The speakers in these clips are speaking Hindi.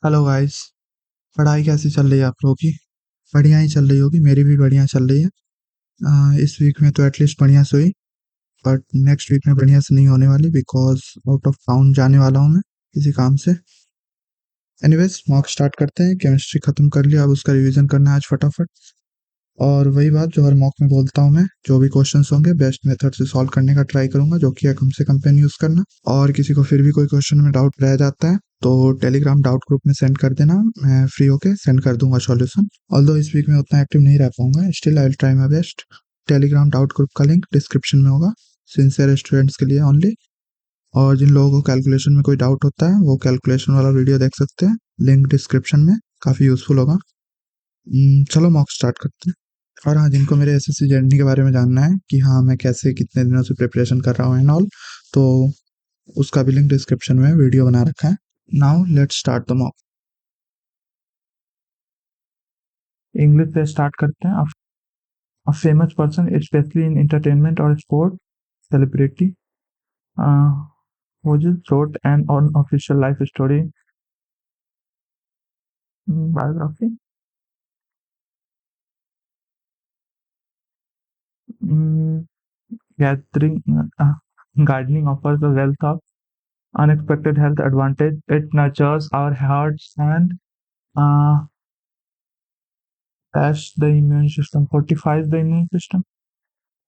Hello guys. पढ़ाई कैसी चल रही है आप लोगों की? बढ़िया ही चल रही होगी, मेरी भी बढ़िया चल रही है। इस वीक में तो एटलीस्ट बढ़िया से हुई, बट नेक्स्ट वीक में बढ़िया से नहीं होने वाली बिकॉज आउट ऑफ टाउन जाने वाला हूँ मैं किसी काम से। एनीवेज मॉक स्टार्ट करते हैं। केमिस्ट्री खत्म कर लिया, अब उसका रिवीजन करना है आज फटाफट। और वही बात जो हर मॉक में बोलता हूँ मैं, जो भी क्वेश्चंस होंगे बेस्ट मेथड से सॉल्व करने का ट्राई करूंगा, जो कि है कम से कम पेन यूज करना। और किसी को फिर भी कोई क्वेश्चन में डाउट रह जाता है तो टेलीग्राम डाउट ग्रुप में सेंड कर देना, मैं फ्री होके सेंड कर दूंगा सॉल्यूशन। ऑल्दो इस वीक में उतना एक्टिव नहीं रह पाऊंगा, still I will try my best. Telegram doubt group का लिंक डिस्क्रिप्शन में होगा, सिंसियर स्टूडेंट्स के लिए ओनली। और जिन लोगों को कैलकुलेशन में कोई डाउट होता है वो कैलकुलेशन वाला वीडियो देख सकते हैं, लिंक डिस्क्रिप्शन में, काफ़ी यूजफुल होगा। चलो मॉक स्टार्ट करते हैं। और हाँ, जिनको मेरे एसएससी जर्नी के बारे में जानना है कि हाँ मैं कैसे कितने दिनों से प्रिपरेशन कर रहा हूँ एंड ऑल, तो उसका भी लिंक डिस्क्रिप्शन में वीडियो बना रखा है। Now let's start the mock. English से स्टार्ट करते हैं। A famous person, especially in entertainment or sport, celebrity, uh, who just wrote an unofficial life story, biography. Mm, gathering, gardening offers a wealth of unexpected health advantage. It nurtures our hearts and uh, dash the immune system, fortifies the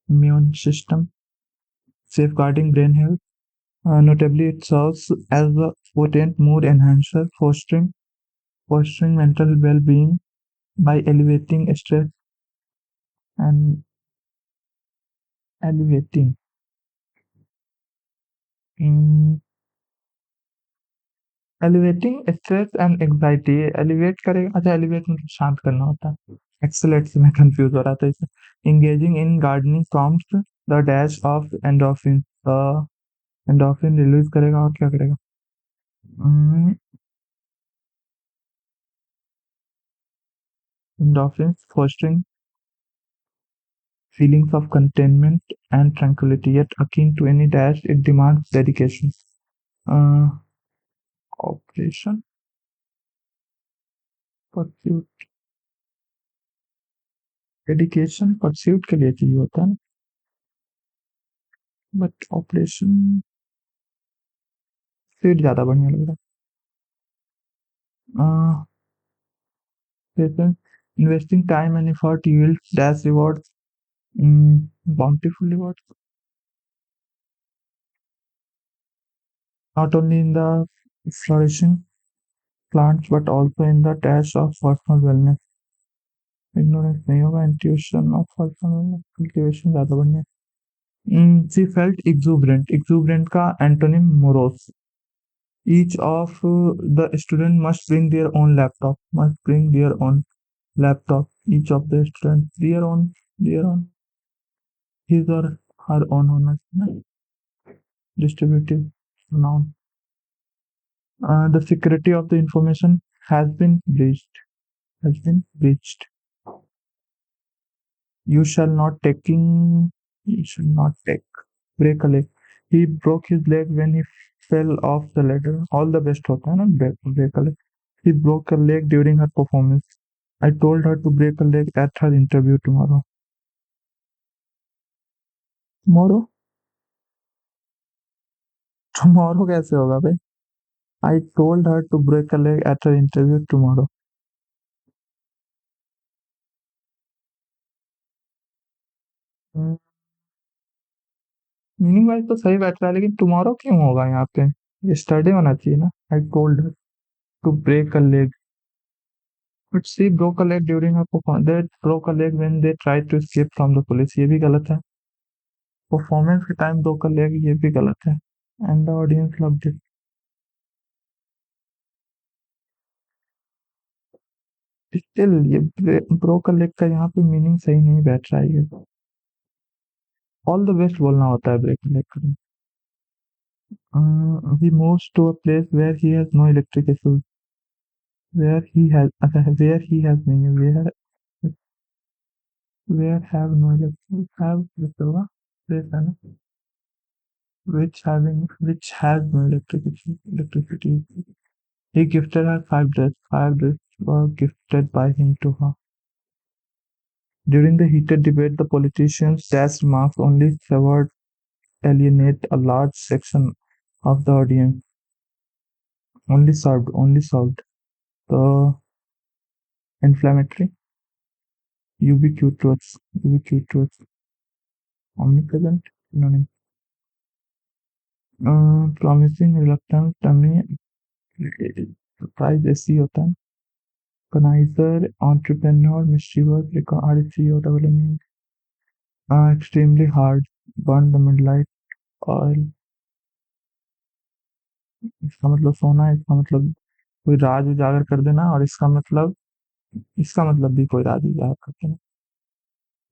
immune system, safeguarding brain health. Notably, it serves as a potent mood enhancer, fostering mental well-being by and elevating mm, elevating stress and anxiety। Elevate करेगा, अच्छा एलिवेट मतलब शांत करना होता है। एक्सेलेट से मैं कंफ्यूज हो रहा था इसे। Engaging in gardening prompts the dash of endorphin. Endorphin release करेगा और क्या करेगा? Endorphin fostering feelings of contentment and tranquility, yet akin to any dash, it demands dedication. Uh, Operation pursuit, dedication pursuit के लिए चाहिए होता है ना, बट ऑपरेशन सीट ज़्यादा बढ़िया लग रहा है। Patience, investing time and effort yields dash rewards, bountiful rewards, not only in the flourishing plants but also in the dash of personal wellness। Ignorance नहीं होगा, intuition of personal wellness, cultivation ज़्यादा बढ़िया। She felt exuberant, exuberant का antonym morose. Each of the student must bring their own laptop, must bring their own laptop, each of the student their own, his or her own होना चाहिए ना, distributive noun। The security of the information has been breached। You shall not break a leg। He broke his leg when he fell off the ladder। All the best होता है ना, break a leg। He broke a leg during her performance। I told her to break a leg at her interview tomorrow। tomorrow tomorrow कैसे होगा भाई? I told her to break a leg at her interview tomorrow। Meaning wise तो सही बैठ रहा है, लेकिन टुमारो क्यों होगा यहाँ पे? yesterday होना चाहिए ना। I told her to break a leg, but she broke a leg during her performance। They broke a leg when they tried to escape from the police। ये भी गलत है। परफॉर्मेंस के टाइम broke a leg, ये भी गलत है। And the audience loved it। Still ये broke a leg का यहाँ पे मीनिंग सही नहीं बैठ रहा है ये। ऑल द बेस्ट बोलना होता है ब्रेक लेग का। he moves to a place where he has no electric issues। where he has नहीं है, where have no electric have जैसे होगा place है ना, which has no electricity। He gifted her 5 dress. 5 dress were gifted by him to her. During the heated debate, the politician's dash remarks only served alienate a large section of the audience. Only served. The inflammatory, ubiquitous, omnipresent, synonym. Promising, reluctant, dummy, surprise ऐसी होता है. Connizer, entrepreneur, mischievous, RCO, extremely hard, burn the midnight oil. इसका मतलब सोना है, इसका मतलब कोई राज उजागर कर देना, और इसका मतलब भी कोई राज उजागर कर देना.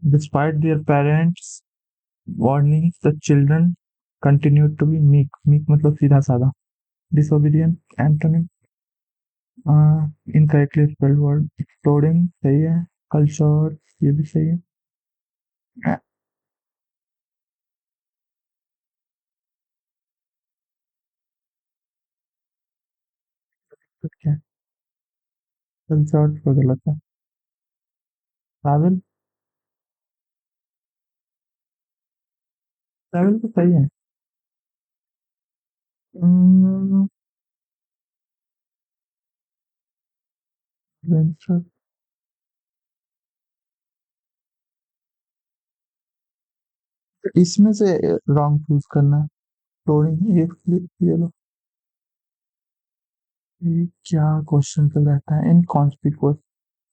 Despite their parents' warnings, the children continued to be meek. Meek मतलब सीधा साधा. Disobedient, antonym, incorrectly spelled word. Exploding सही है. Culture ये भी सही है. तो क्या है? Culture तो गलत है. Travel, travel तो सही है. Hmm, venture, इसमें से रॉन्ग चूज करना है. Exploding ये लो. ये क्या क्वेश्चन चल रहता है? Inconspicuous,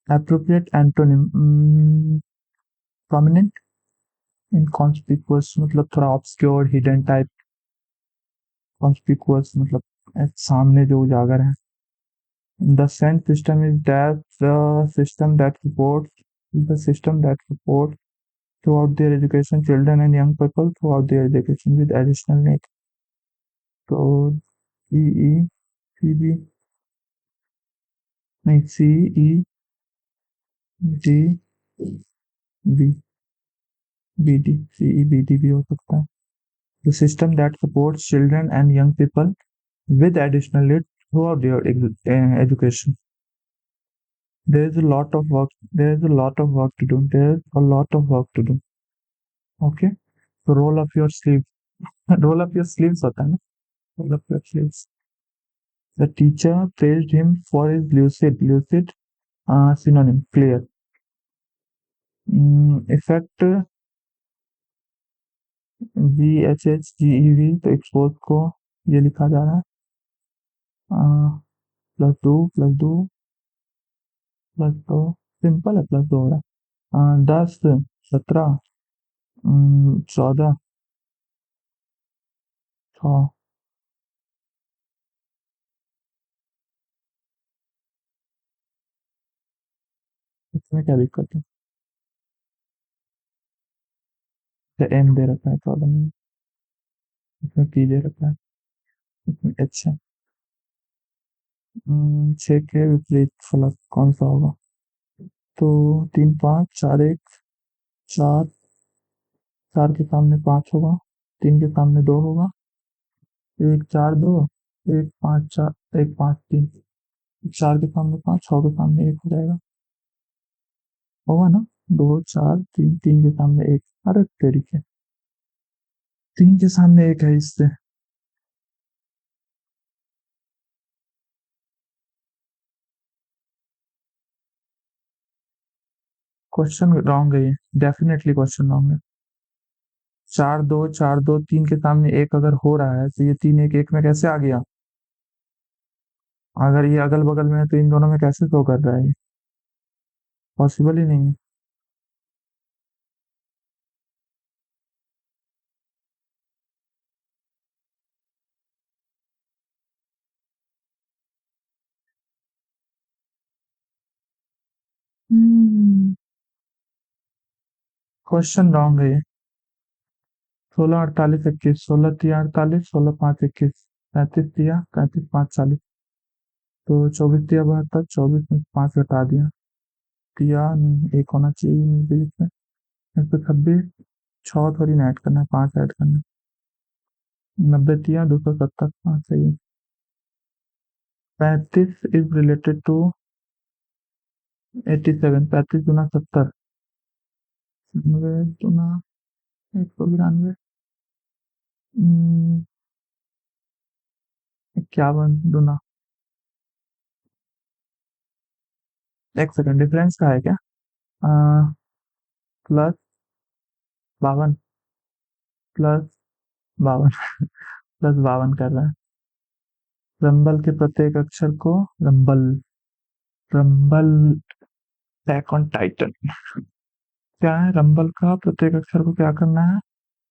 appropriate antonym, prominent, inconspicuous मतलब थोड़ा ऑब्सक्योर, हिडन टाइप. कॉन्स्पिकुअस मतलब सामने जो उजागर है. The sent system is that the system that support throughout their education children and young people throughout their education with additional need. तो ई सी बी नहीं C E D B B D C E B D भी हो सकता है. The system that supports children and young people with additional needs throughout their education. There is a lot of work. There is a lot of work to do. There is a lot of work to do. Okay. So roll up your sleeves. roll up your sleeves होता है ना. Roll up your sleeves. The teacher praised him for his lucid synonym clear. Effect GHHGEV तो एक्सपोज को ये लिखा जा रहा है. +2 +2 सिंपल है. +2 हो रहा है. 10 17 14 6. इसमें क्या दिक्कत है? एम दे रखा है 14 में. इसमें पी दे रखा है. इसमें एच है. 6 के विपरीत फलक कौन सा होगा? तो 3 5 4 1 4. 4 के सामने 5 होगा. 3 के सामने 2 होगा. 1 4 2 1 5 4 1 5 3. 4 के सामने 5 6 के सामने 1 हो जाएगा. होगा ना. 2 4 3 3 के सामने 1. अरे तेरी के 3 के सामने 1 है इससे. क्वेश्चन रॉन्ग है ये. डेफिनेटली क्वेश्चन रॉन्ग है. 4 2 4 2 3 के सामने 1 अगर हो रहा है तो ये 3 1 1 में कैसे आ गया? अगर ये अगल बगल में है तो इन दोनों में कैसे शो कर रहा है ये? पॉसिबल ही नहीं है. क्वेश्चन रॉन्ग है ये. 16 48 21 16 3 48 16 5 21 35 दिया 35 5 40. तो 24 दिया 72. 24 में 5 घटा दिया. दिया नहीं. 1 होना चाहिए नहीं बीच में. 126. 6 थोड़ी ना ऐड करना है. 5 ऐड करना है. 90 दिया 270. हाँ सही है. 35 इज रिलेटेड टू 87। 35 गुना 70, 90 गुना 192, 51 गुना। एक सेकंड, डिफरेंस का है क्या? प्लस 52, प्लस 52 प्लस 52 कर रहा है। रंबल के प्रत्येक अक्षर को rumble, rumble attack on Titan. क्या है रंबल का प्रत्येक अक्षर को क्या करना है?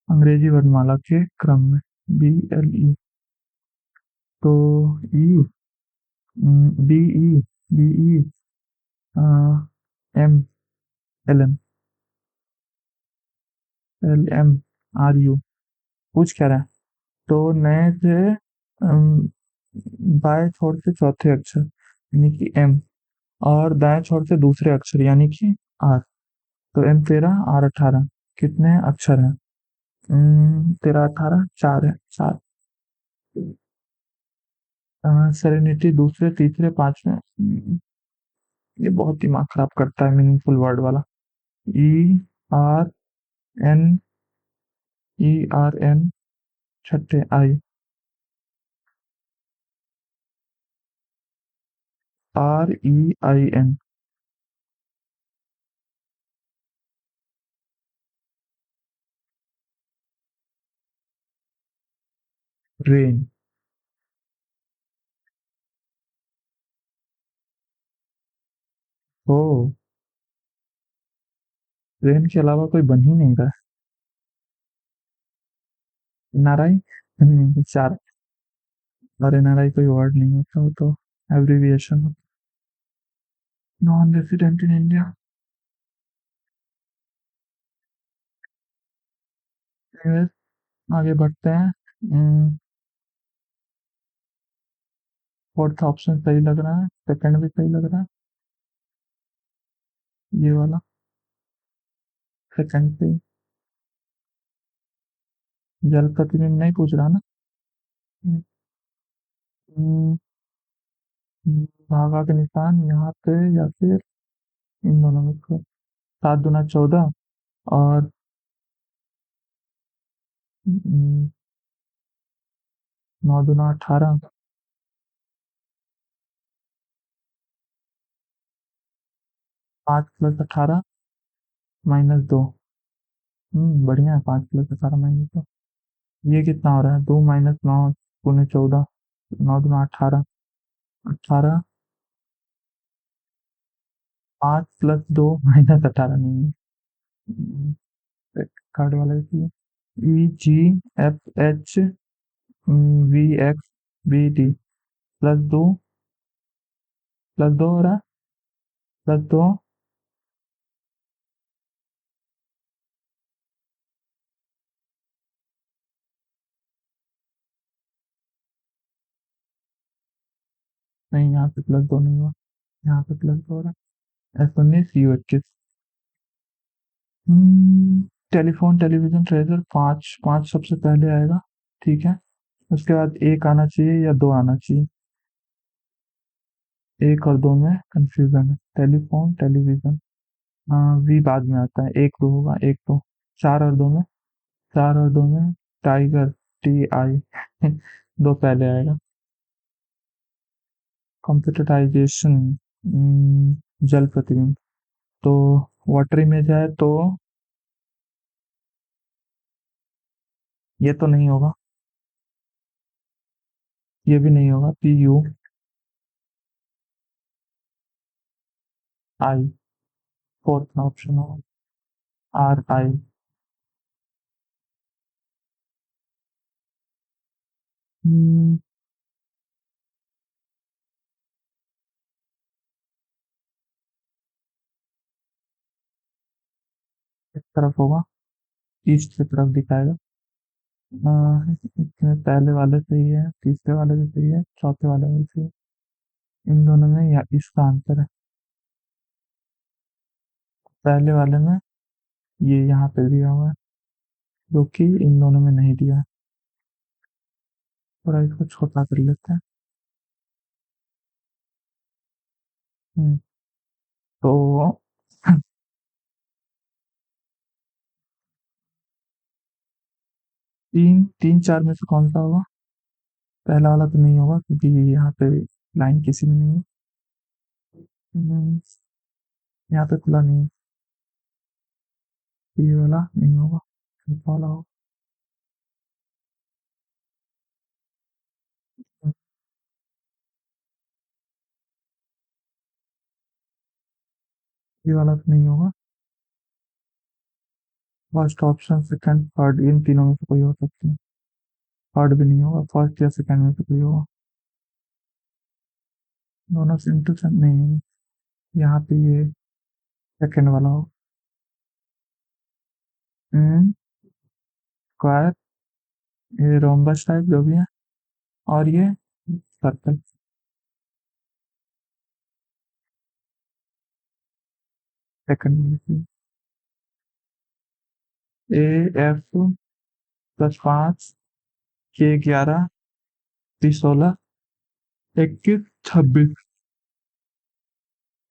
अंग्रेजी वर्णमाला के क्रम में। BLE, तो ई, BE, BE, M, LM, RU। पूछ क्या रहा है? तो नए से बाएं छोर से चौथे अक्षर यानी कि M, और दाएं छोर से दूसरे अक्षर यानी कि R। तो M13, R18 कितने अक्षर हैं? 13, 18, 4 है, 4। सेरेनिटी दूसरे, तीसरे, पांचवें। ये बहुत दिमाग खराब करता है मीनिंगफुल वर्ड वाला। ERN, ERN, छठे REIN, रेन। ओ, रेन के अलावा कोई बन ही नहीं रहा है। नाराई, 4। और NRI कोई वर्ड नहीं होता, वो तो एब्रीविएशन होता। Non resident in India. आगे बढ़ते हैं। फोर्थ ऑप्शन सही लग रहा है, सेकंड भी सही लग रहा है, ये वाला सेकंड पे। जल प्रतिबिंब नहीं पूछ रहा ना? हम्म, हम्म, भागा के निशान यहाँ पे या फिर इन दोनों में से? 7 दूना 14, और 9 दूना 18, 5 + 18 - 2। बढ़िया है, 5 + 18 - 2। ये कितना हो रहा है? 2 - 9 × 9 = 14, 9 दूना 18, 18। 5 + 2 - 18 नहीं है। कार्ड वाला इसलिए। EGFH VXBD +2 हो रहा है, +2। नहीं, यहाँ पे +2 नहीं हुआ, यहाँ पे +2 हो रहा है। S19, U21। Telephone, television, treasure. 5, 5 सबसे पहले आएगा, ठीक है। उसके बाद एक आना चाहिए या दो आना चाहिए? एक और दो में कंफ्यूजन है। Telephone, television. वी बाद में आता है, एक दो होगा, एक दो। चार और दो में, 4 और 2 में टाइगर, TI। दो पहले आएगा। कंप्यूटराइजेशन, जल प्रतिबिंब। तो वाटरी में जाए तो ये तो नहीं होगा, ये भी नहीं होगा। PUI, फोर्थ ऑप्शन होगा। RI। इस तरफ होगा, ईस्ट की तरफ दिखाएगा। इसमें पहले वाले सही है, तीसरे वाले भी सही है, चौथे वाले भी सही है। इन दोनों में या इसका आंसर है पहले वाले में, ये यहाँ पे दिया हुआ है, जो कि इन दोनों में नहीं दिया है। थोड़ा इसको छोटा कर लेते हैं। तो 3-4 में से कौन-सा होगा? पहला वाला तो नहीं होगा क्योंकि यहाँ पे लाइन किसी में नहीं है। हुँ, यहाँ पे खुला नहीं है, तो ये वाला नहीं होगा, चौथा वाला होगा। हुँ, ये वाला तो नहीं होगा। First option, second, third in तीनों में से कोई हो सकती है। थर्ड भी नहीं होगा, फर्स्ट या सेकंड में से कोई होगा। दोनों सेम टू सेम नहीं, यहाँ पे ये सेकंड वाला होगा। स्क्वायर, ये रोम्बस टाइप जो भी है, और ये सर्कल। सेकंड में से ए एफ +5 के 11 पी 16 21 26।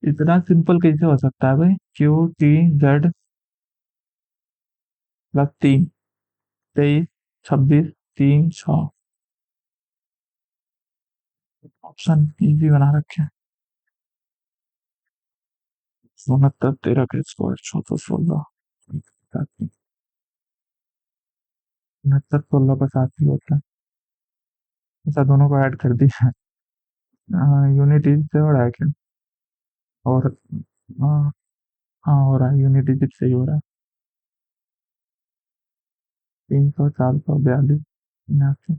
इतना सिंपल कैसे हो सकता है भाई? Q T Z +3 23 26 3 6। Option easy बना रखे हैं। 69 13 का स्क्वायर 14 16 69 16 का साथ ही होता है। ऐसा दोनों को ऐड कर दिया है। यूनिट से हो रहा है क्या? और हाँ, हाँ हो रहा है, यूनिट डिजिट से ही हो रहा है। 300 442 79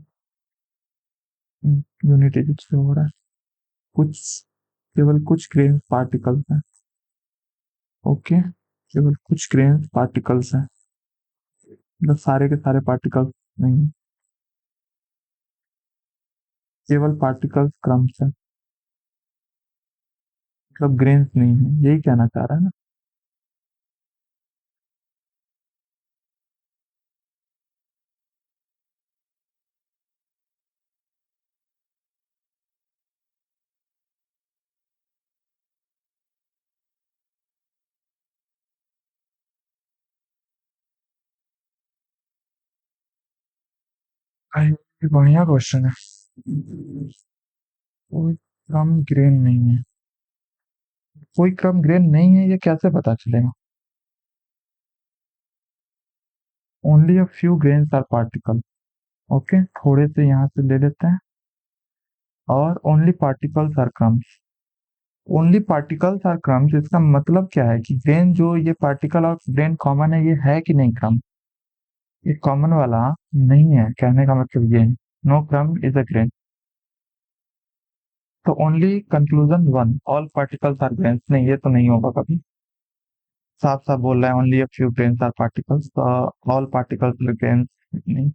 यूनिट डिजिट से हो रहा है। कुछ, केवल कुछ ग्रेन पार्टिकल्स हैं। ओके, केवल कुछ ग्रेन पार्टिकल्स हैं, मतलब सारे के सारे पार्टिकल्स नहीं, केवल पार्टिकल्स क्रम्स हैं, मतलब ग्रेन्स नहीं है, यही कहना चाह रहा है ना? भाई ये बढ़िया क्वेश्चन है। कोई क्रम ग्रेन नहीं है, कोई क्रम ग्रेन नहीं है, ये कैसे पता चलेगा? Only a few grains are particle. Okay, थोड़े से यहाँ से ले लेते हैं, और only particles are crumbs. Only particles are crumbs, इसका मतलब क्या है कि ग्रेन जो ये पार्टिकल और ग्रेन कॉमन है, ये है कि नहीं क्रम? ये कॉमन वाला नहीं है, कहने का मतलब ये है। No crumb is a grain. तो only conclusion one, all particles are grains, नहीं ये तो नहीं होगा कभी। साफ साफ बोल रहा है only a few grains are particles, तो ऑल पार्टिकल्स आर ग्रेन्स नहीं।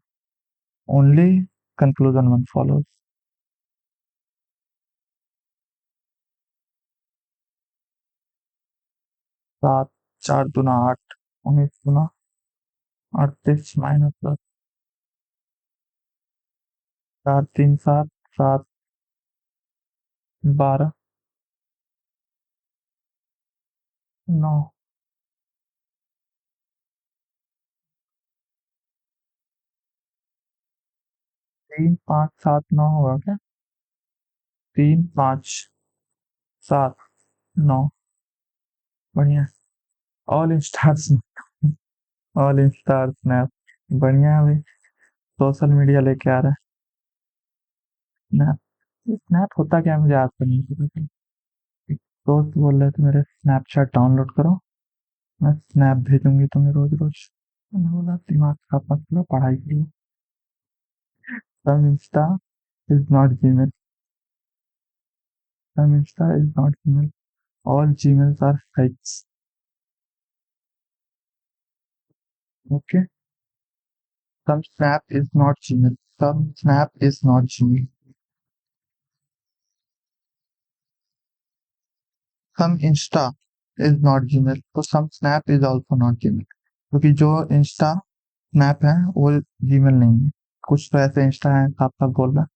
Only conclusion one follows. 7 4 दूना 8 19 दूना 38 -10 4 3 7 7 12 9 3 5 7 9 होगा क्या? 3 5 7 9। बढ़िया। All stars, all star snap. बढ़िया है भाई, सोशल मीडिया लेके आ रहा है। स्नैप, स्नैप होता क्या है मुझे आज तक नहीं पता था। एक दोस्त बोल रहे थे मेरे स्नैपचैट डाउनलोड करो, मैं स्नैप भेजूंगी तुम्हें रोज रोज। मैंने बोला दिमाग खराब मत करो, पढ़ाई करो। Some Insta is not Gmail, some Insta is not Gmail, all Gmails are fakes। Okay, some snap is not gmail, some snap is not gmail, some insta is not gmail, तो some snap is also not gmail, क्योंकि जो इंस्टा स्नैप है वो जीमेल नहीं है। कुछ तो ऐसे इंस्टा है, साफ साफ बोल रहा है।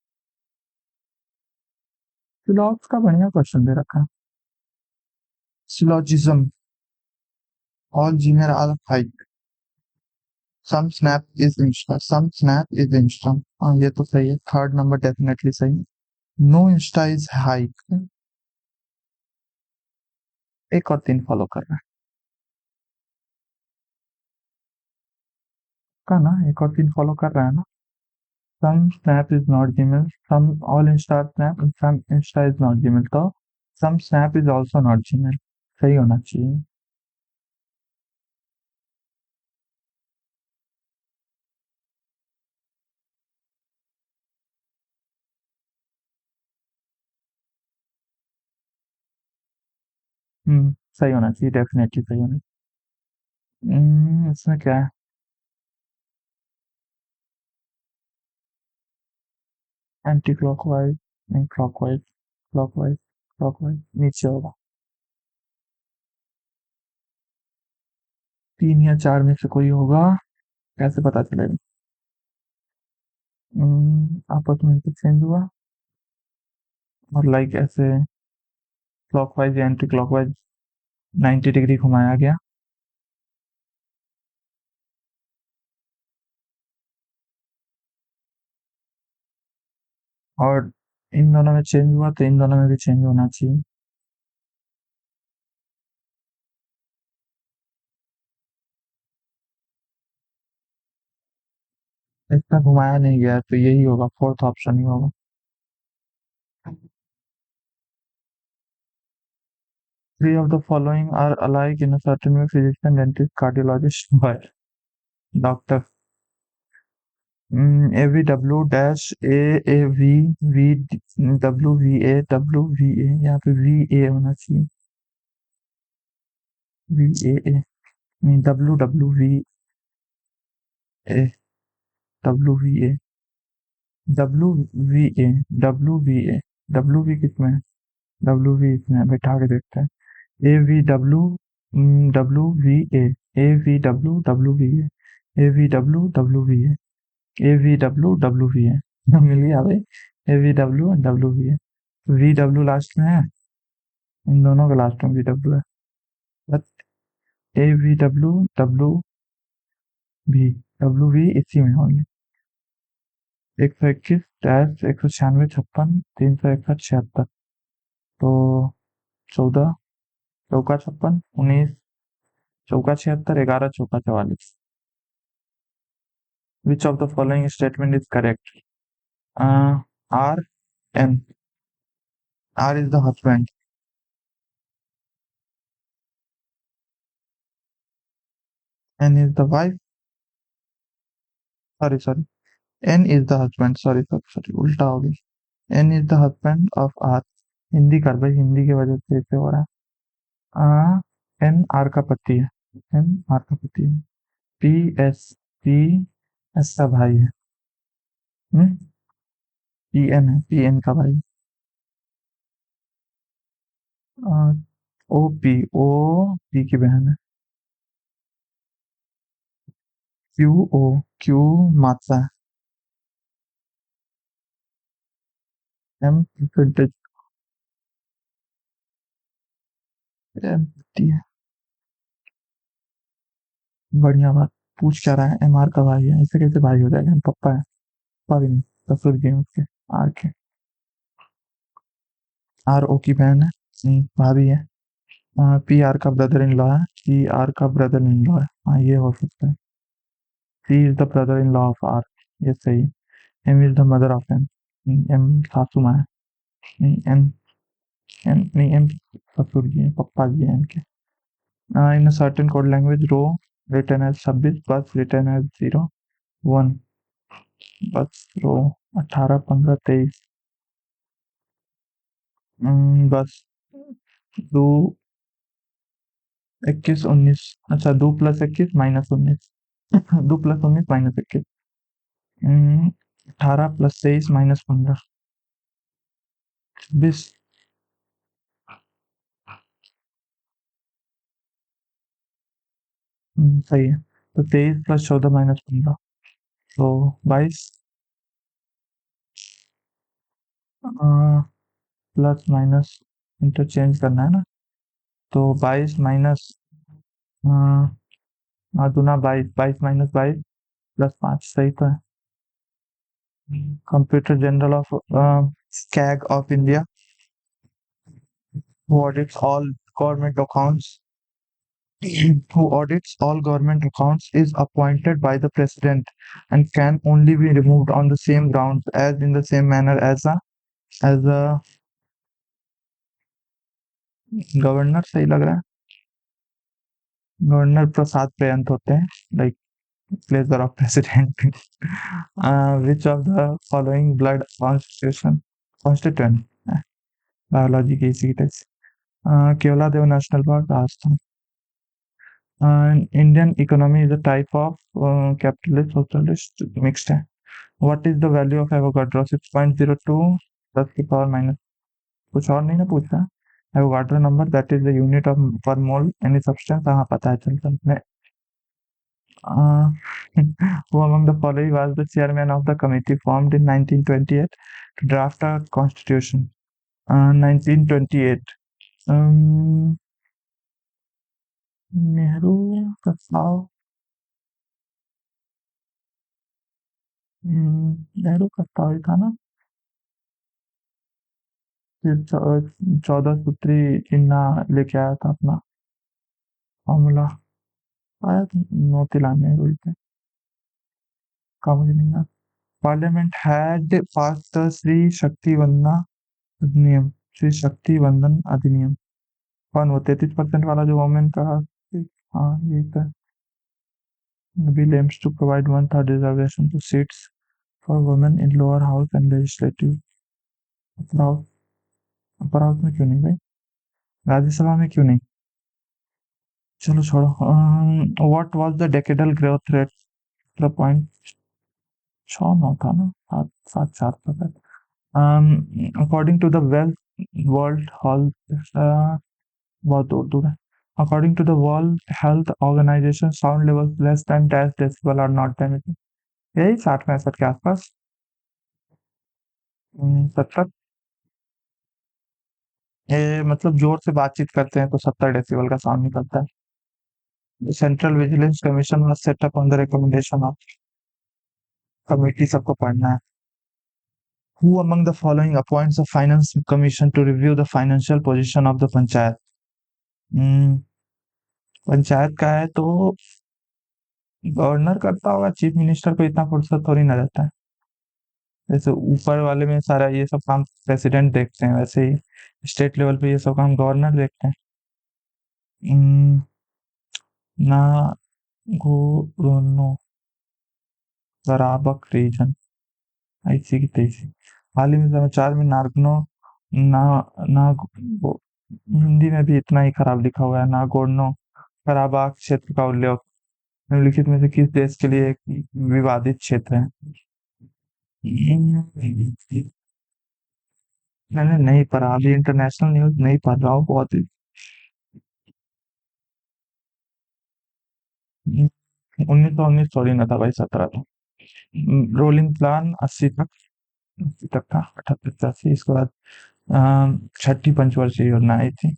फिलॉक्स का बढ़िया क्वेश्चन दे रखा है। Syllogism, all Gmail are Hike, some snap is Insta, some snap is Insta. हाँ ये तो सही है, थर्ड नंबर डेफिनेटली सही है। नो इंस्टा इज हाइक, एक और तीन फॉलो कर रहा है का ना, एक और तीन फॉलो कर रहा है ना। Some snap is not Gmail, some all Insta snap, some Insta is not Gmail, तो some snap is also not Gmail, सही होना चाहिए। सही होना चाहिए, डेफिनेटली सही होना इसमें क्या है? एंटी क्लॉकवाइज, नहीं क्लॉकवाइज, क्लॉकवाइज, क्लॉकवाइज नीचे होगा। तीन या चार में से कोई होगा, कैसे पता चलेगा? आपस में चेंज हुआ और लाइक ऐसे क्लॉकवाइज या एंटी क्लॉकवाइज 90 डिग्री घुमाया गया, और इन दोनों में चेंज हुआ तो इन दोनों में भी चेंज होना चाहिए। इतना घुमाया नहीं गया तो यही होगा, फोर्थ ऑप्शन ही होगा। Three of the following are alike in a certain way: physician, dentist, cardiologist, but doctor। AVW dash AAV, VWVA, यहाँ पे VA होना चाहिए, VAA नहीं, WWVA, WV किसमें है? WV इसमें है, बैठा के देखते हैं। AVW, WVA, AVW, WVA, AVW, WVA, मिल गया भाई। AVW, WVA, VW लास्ट में है, इन दोनों का लास्ट में VW है, बट AVW, WV इसी में होंगे। 121 डैश 196 56 361 76, तो 14 चौका 56, 19 चौका 76, 11 चौका 44। Which of the following statement is correct? R, N. R is the husband. N is the wife. Sorry, sorry. N is the husband. Sorry, sorry, sorry. उल्टा हो गई। N is the husband of R. Hindi कर भाई, हिंदी की वजह से ऐसे हो रहा है। N R का पति है। N R का पति है। P S का भाई है। हम्म P N है, P N का भाई। O P की बहन है। Q माता है। M percentage है। बढ़िया बात। पूछ क्या रहा है? MR का भाई है, ऐसे कैसे भाई हो जाएगा? पप्पा है, पप्पा भी नहीं, ससुर जी हैं उसके, आर के। RO की बहन है, नहीं भाभी है। PR का ब्रदर इन लॉ है, PR का ब्रदर इन लॉ है, हाँ ये हो सकता है। C is the brother in law of R, ये सही है। M is the mother of M, नहीं M सासू माँ है, नहीं M नहीं M ससुर जी हैं, पप्पा जी हैं इनके। In a certain code language, row return as 26, बस रिटर्न एज 0 1, बस रो 18 15 23, बस दो 21 19, अच्छा 2 + 21 - 19, 2 + 19 - 21, 18 + 23 - 15, 20। सही है, तो 23 + 14 - 15, तो 22, प्लस माइनस इंटरचेंज करना है ना। तो 22 माइनस दूना 22, 22 माइनस 22 प्लस 5 सही तो है। कंप्यूटर जनरल ऑफ स्कैग of India who audits all government accounts who audits all government accounts is appointed by the president and can only be removed on the same grounds as in the same manner as a governor सही लग रहा है। गवर्नर प्रसाद बेअंत होते हैं, like pleasure of president. Which of the following blood constituent biology की सीट है। Keoladeo national park Rajasthan. Indian economy is a type of capitalist socialist mixed है। What is the value of Avogadro? 6.02 10 की पावर माइनस कुछ और नहीं ना पूछ रहा। Avogadro number that is the unit of per mole any substance। हाँ पता है चलता है। Uh, who among the following was the chairman of the committee formed in 1928 to draft a constitution? 1928 Nehru प्रस्ताव नेहरू प्रस्ताव ही था ना। फिर 14 सूत्री जिन्ना लेके आया था अपना फॉर्मूला आया था मोतीलाल नेहरू ही थे का मुझे नहीं याद। Parliament had pass the Shri Shakti वंदना अधिनियम। श्री शक्ति वंदन अधिनियम कौन वो 33% वाला जो वोमेन का। हाँ ये था। Bill aims to provide 1/3 reservation to seats for women in lower house and legislative upper house। Upper house में क्यों नहीं भाई, राज्यसभा में क्यों नहीं। चलो छोड़ो। What was the decadal growth rate 0.69 था ना, 7.74 था। According to the wealth world health बहुत दूर दूर है। According to the World Health Organization sound levels less than 10 decibel are not damaging. यही 60-65 के आसपास। 70 ये मतलब जोर से बातचीत करते हैं तो 70 डेसिबल का साउंड निकलता है। Central vigilance commission was set up on the recommendation of committee, सबको पढ़ना है। Who among the following appoints a finance commission to review the financial position of the panchayat? Panchayat का है तो गवर्नर करता होगा, चीफ मिनिस्टर को इतना फुर्सत थोड़ी ना रहता है। जैसे ऊपर वाले में सारा ये सब काम प्रेसिडेंट देखते हैं, वैसे ही स्टेट लेवल पे ये सब काम गवर्नर देखते हैं। ना गोरोनो बराबक रीजन ऐसी की तैसी। हाल ही में समाचार में नागनो ना ना हिंदी में भी इतना ही खराब लिखा हुआ है। नागोर्नो कराबाख क्षेत्र का उल्लेख निम्नलिखित में से किस देश के लिए एक विवादित क्षेत्र है? मैंने नहीं पढ़ा, अभी इंटरनेशनल न्यूज नहीं पढ़ रहा हूँ बहुत ही। 1919 थोड़ी ना था भाई, 17 था। रोलिंग प्लान 80 तक था, 78-85। इसके बाद छठी पंचवर्षीय योजना आई थी।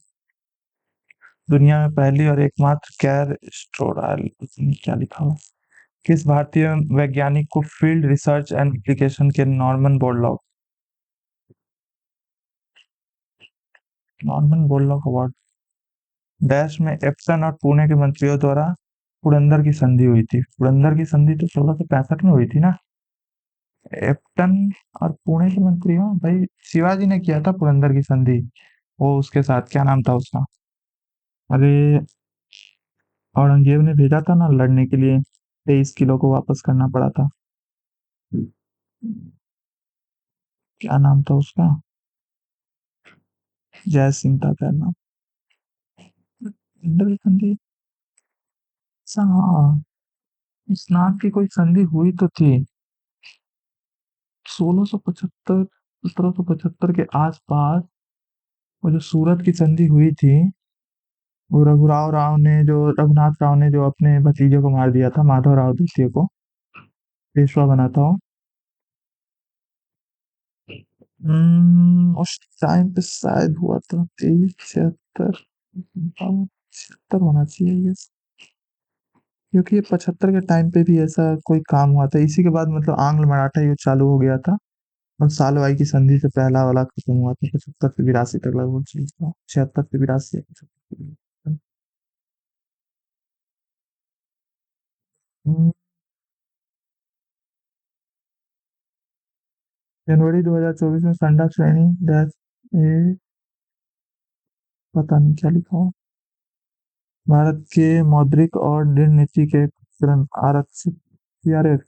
दुनिया में पहली और एकमात्र कैर स्टोराल क्या लिखा हुआ। किस भारतीय वैज्ञानिक को फील्ड रिसर्च एंड एप्लीकेशन के नॉर्मन बोरलॉग अवार्ड डैश में एप्सन और पुणे के मंत्रियों द्वारा पुरंदर की संधि हुई थी। पुरंदर की संधि तो 1665 में हुई थी ना। एप्टन और पुणे के मंत्री हो भाई, शिवाजी ने किया था पुरंदर की संधि। वो उसके साथ क्या नाम था उसका, अरे औरंगजेब ने भेजा था ना लड़ने के लिए, 23 किलो को वापस करना पड़ा था। क्या नाम था उसका, जय सिंह था क्या नाम। पुरंदर की संधि, हाँ इस नाम की कोई संधि हुई तो थी 1675 1775 के आसपास। वो जो सूरत की संधि हुई थी, वो रघुनाथ राव ने जो अपने भतीजे को मार दिया था, माधव राव द्वितीय को पेशवा बना था वो। उस टाइम पे शायद हुआ था 2376। 75 होना चाहिए ये, क्योंकि ये 75 के टाइम पे भी ऐसा कोई काम हुआ था, इसी के बाद मतलब आंग्ल मराठा युद्ध चालू हो गया था और सालवाई की संधि से पहला वाला खत्म हुआ था 75 से 82 तक लगभग चीज था, 76 से 82 जनवरी 2024 में संडा श्रेणी डैश ए, पता नहीं क्या लिखा हुआ। भारत के मौद्रिक और ऋण नीति के चरण आरक्षित CRF,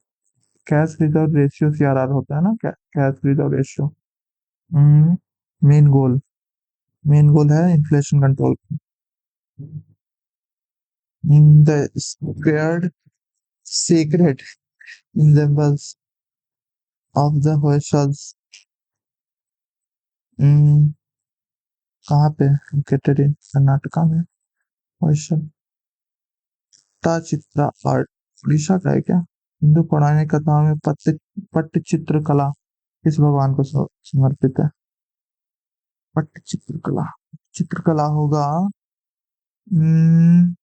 cash reserve ratio CRR होता है ना, cash reserve ratio. Main goal, main goal है inflation control. The squared secret examples of the Hoysal's, कहाँ पे लोकेटेड इन कर्नाटका में होयसल। चित्रा आर्ट उड़ीसा का है क्या? हिंदू पौराणिक कथाओं में पट्टचित्र कला किस भगवान को समर्पित है? पट्टचित्र कला, चित्रकला होगा हम्म,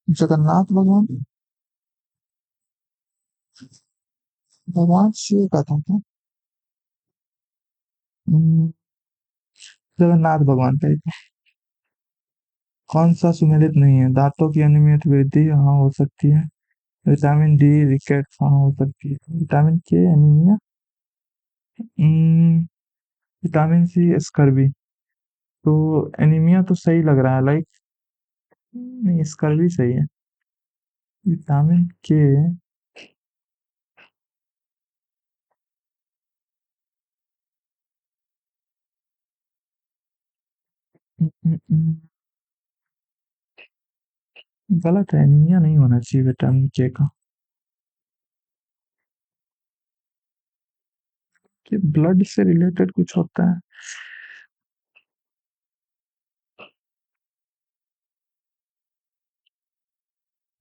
जगन्नाथ भगवान, भगवान शिव का था क्या? हम्म, जगन्नाथ भगवान का ही था। कौन सा सुमेलित नहीं है? दांतों की अनियमित वृद्धि हाँ हो सकती है, विटामिन डी रिकेट्स हाँ हो सकती है, विटामिन के एनीमिया, हम्म, विटामिन सी स्कर्वी। तो एनीमिया तो सही लग रहा है, लाइक नहीं स्कर्वी सही है। विटामिन के, गलत है, एनीमिया नहीं होना चाहिए विटामिन के का। कि ब्लड से रिलेटेड कुछ होता है।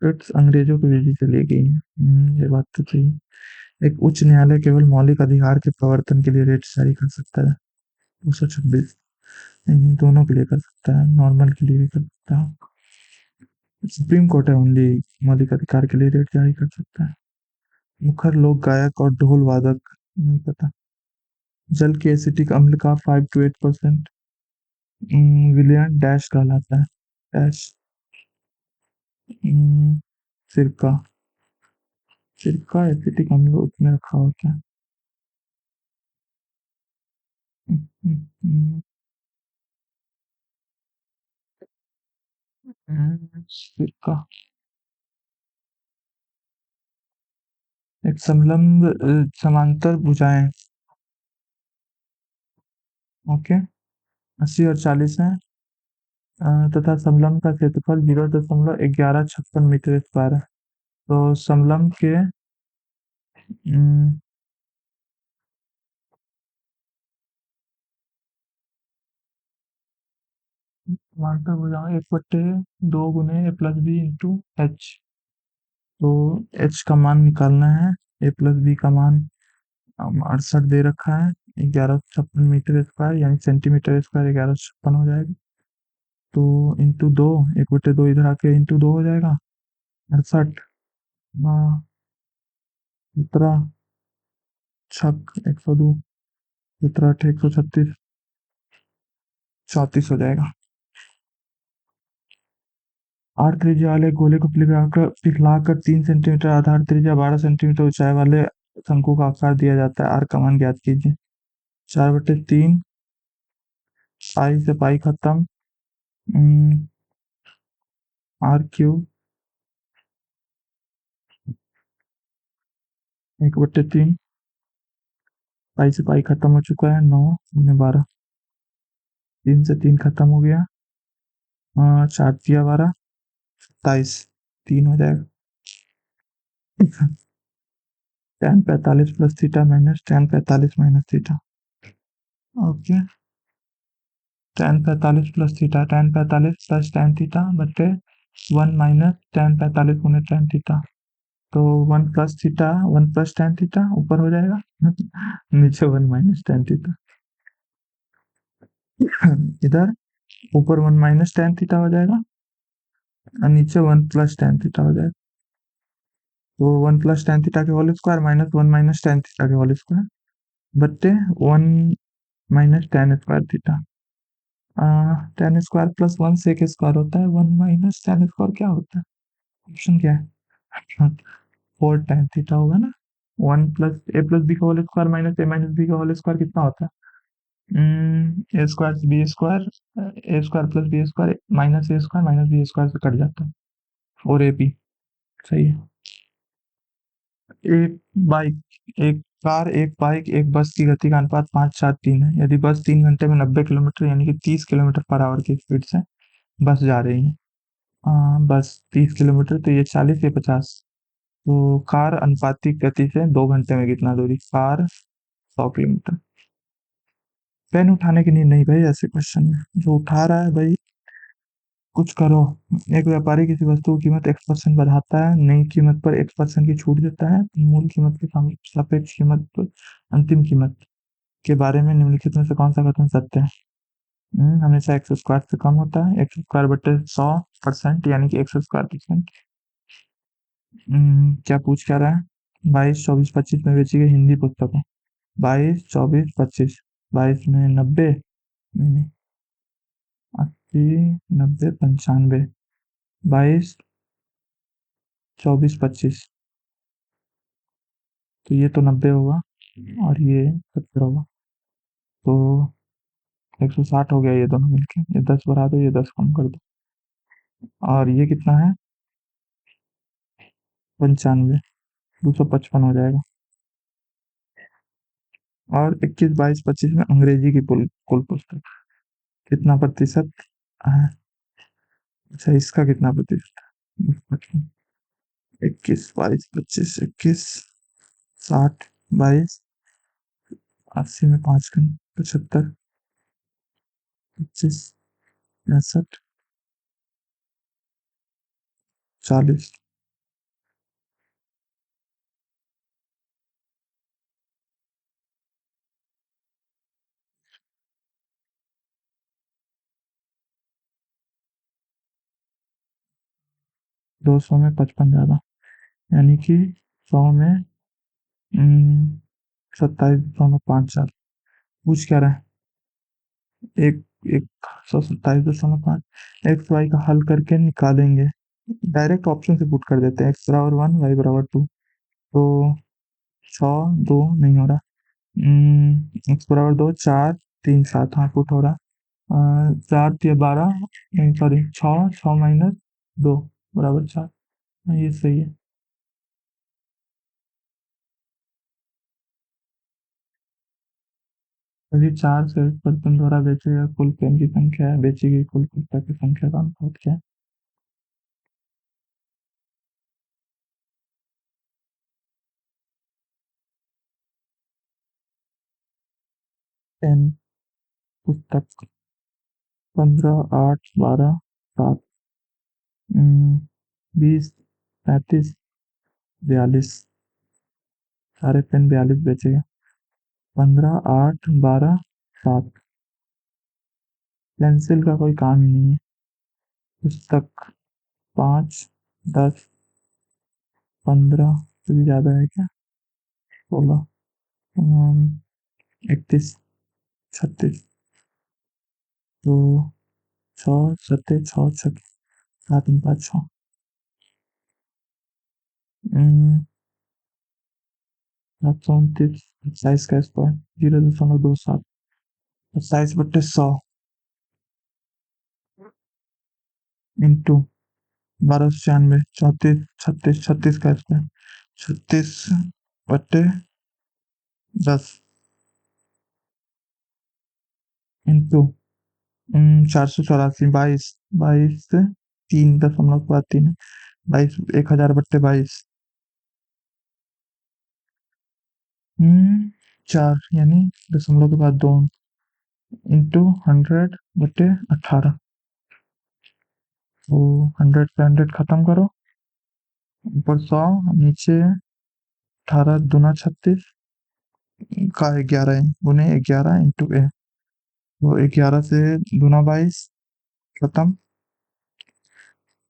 रिट्स अंग्रेजों की विधि से ली गई है, ये बात तो सही है। एक उच्च न्यायालय केवल मौलिक अधिकार के प्रवर्तन के लिए रेट जारी कर सकता है। 226, नहीं दोनों के लिए कर सकता है, नॉर्मल के लिए भी कर सकता है। सुप्रीम कोर्ट है ओनली मौलिक अधिकार के लिए रेट जारी कर सकता है। मुखर लोक गायक और ढोल वादक, नहीं पता। जल के एसिटिक अम्ल का 5 to 8% विलियन डैश कहलाता है, डैश हम्म, सिरका, सिरका एसिटिक अम्ल उसमें रखा होता है। हम्म, हम्म, सिरका। एक समलंब समांतर भुजाएं, ओके, 80 और 40 है, तथा समलंब का क्षेत्रफल 0.1156 मीटर स्क्वायर है। तो समलंब के हम्म, समांतर भुजाएं 1/2 गुने A+B इंटू H। तो H का मान निकालना है, A+B का मान 68 दे रखा है, 1156 मीटर स्क्वायर यानी सेंटीमीटर स्क्वायर 1156 हो जाएगा। तो इंटू दो, 1/2 इधर आके इंटू दो हो जाएगा, 68, 17 छक 102, 17 136, 34 हो जाएगा। 8 त्रिज्या वाले गोले को पिघलाकर 3 सेंटीमीटर आधार त्रिज्या 12 सेंटीमीटर ऊंचाई वाले शंकु का आकार दिया जाता है। आर का मान ज्ञात कीजिए। 4/3 पाई से पाई खत्म, R³ 1/3 पाई से पाई खत्म हो चुका है, 9 × 12, 3 से 3 खत्म हो गया, 4 × 12 27, 3 हो जाएगा। tan 45 plus theta minus tan 45 minus theta, okay. tan 45 plus theta, tan 45 plus tan theta बटे 1 माइनस tan 45 गुने tan थीटा। तो 1 plus theta 1 plus tan theta ऊपर हो जाएगा नीचे 1 माइनस tan थीटा। इधर ऊपर 1 - tan थीटा हो जाएगा और नीचे 1 + tan थीटा हो जाएगा। तो 1 + tan थीटा के whole square minus 1 - tan theta के होल स्क्वायर बट्टे 1 - tan² theta. tan square plus 1 sec² होता है, 1 - tan² क्या होता है? ऑप्शन क्या है? 4 tan थीटा होगा ना। 1 + a + b का whole square minus a - b का होल स्क्वायर कितना होता है? a² plus b square minus a square minus b square से कट जाता है, और ए पी सही है। एक एक कार, एक बाइक, एक बस की गति का अनुपात 5-4-3 है। यदि बस 3 घंटे में 90 किलोमीटर यानी कि 30 किलोमीटर/आवर की स्पीड से बस जा रही है, बस 30 किलोमीटर, तो ये 40, ये 50। तो कार अनुपातिक गति से 2 घंटे में कितना दूरी? Car 100 kilometre. पेन उठाने की नींद नहीं भाई, ऐसे क्वेश्चन में जो उठा रहा है भाई कुछ करो। एक व्यापारी किसी वस्तु की कीमत x% बढ़ाता है, नई कीमत पर x% की छूट देता है, मूल कीमत के सापेक्ष कीमत पर अंतिम कीमत के बारे में निम्नलिखित में से कौन सा कथन सत्य है? हमेशा एक्स स्क्वायर से कम होता है, एक्स स्क्वायर बटे 100% यानी कि x² %। क्या पूछ क्या रहा है? 22, 24, 25 में बेची गई हिंदी पुस्तकें। 22, 24, 25। 22 में 90, नहीं, 80, 90, 95। 22, 24, 25, तो ये तो 90 होगा और ये 70 होगा, तो 160 हो गया ये दोनों मिलके। ये 10 बढ़ा दो, ये 10 कम कर दो, और ये कितना है? 95, 255 हो जाएगा। और 21, 22, 25 में अंग्रेजी की कुल पुस्तक कितना प्रतिशत है? अच्छा, इसका कितना प्रतिशत है? 21, 22, 25, 21, 60, 22, 80 में 5 कम, 75, 25, 65, 40। 200 में 55 ज्यादा, यानी कि 100 में 27.54। पूछ क्या रहा है? एक एक 127.5 एक्स वाई का हल करके निकालेंगे। डायरेक्ट ऑप्शन से पुट कर देते हैं, x = 1, y = 2। तो 100, 2 नहीं हो रहा। x = 2, 4, 3, 7, हाँ पुट हो रहा। 4 × 12, नहीं सॉरी, 6, 6 माइनस 2 बराबर 4। हाँ, ये सही है। यदि 4 सेल्स पर्सन द्वारा बेचे गए कुल पेन की संख्या है, बेची गई कुल पुस्तक की संख्या का अनुपात क्या है? पेन पुस्तक 15, 8, 12, 7, 20, 35, 42। सारे पेन 42 बेचे गए। 15, 8, 12, 7। पेंसिल का कोई काम ही नहीं है। पुस्तक 5, 10, 15 से भी ज़्यादा है क्या? 16, 31, 36, तो 6, 7, 6, 6, 7, 5, 6। 729, 27 का स्क्वायर 0.27, 27/100 इंटू 1296, 34, 36, 36 का स्क्वायर 36/10 इंटू 484, 22, 22, 3 दशमलव के बाद 3 है, 22, 1000/22। 4 यानी दशमलव के बाद 2 इंटू 100/18। तो 100 पे 100 खत्म करो, ऊपर 100, नीचे 18 दूना 36 का 11 गुने 11 इंटू ए। तो 11 से दूना 22 खत्म,